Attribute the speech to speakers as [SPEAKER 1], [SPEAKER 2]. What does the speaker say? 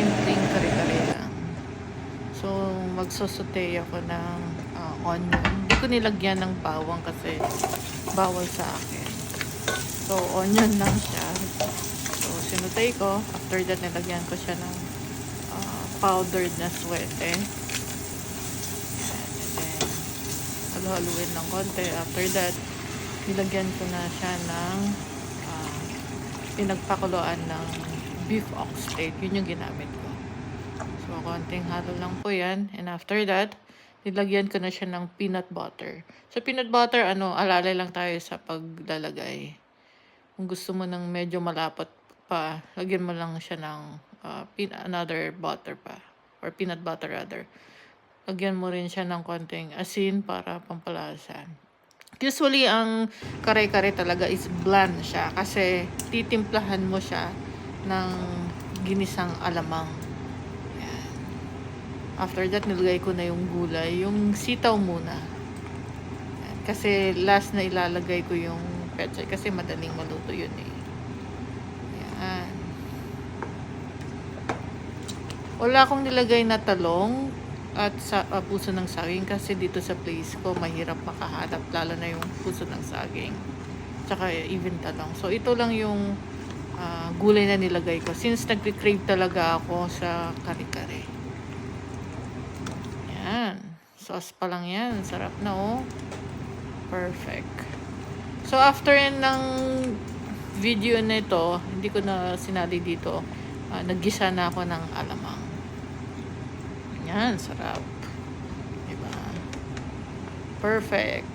[SPEAKER 1] simpleng kare-kare lang. So, magsosote ako ng onion. Hindi ko nilagyan ng bawang kasi bawal sa akin. So, onion lang siya. So, sinutay ko. After that, nilagyan ko siya ng powdered na suwete. And then, halu-haluin ng konti. After that, nilagyan ko na siya ng pinagpakuluan ng beef oxtail. Yun yung ginamit ko. So, konting halo lang po yan. And after that, nilagyan ko na siya ng peanut butter. So, peanut butter, alalay lang tayo sa paglalagay. Kung gusto mo ng medyo malapot pa, lagyan mo lang siya ng another butter pa. Or peanut butter rather. Lagyan mo rin siya ng konting asin para pampalasa. Usually, ang kare-kare talaga is bland siya kasi titimplahan mo siya ng ginisang alamang. Yan. After that, nilagay ko na yung gulay. Yung sitaw muna. Yan. Kasi last na ilalagay ko yung pechay kasi madaling maluto yun eh. Yan. Wala akong nilagay na talong at sa puso ng saging kasi dito sa place ko mahirap makahanap, lalo na yung puso ng saging tsaka even talong. So ito lang yung gulay na nilagay ko since nagre-crave talaga ako sa kare-kare. Yan, sauce pa lang yan, sarap na oh, perfect. So after ng video na ito, hindi ko na sinali dito, naggisa na ako ng alamang. Yan, sarap. Diba? Perfect.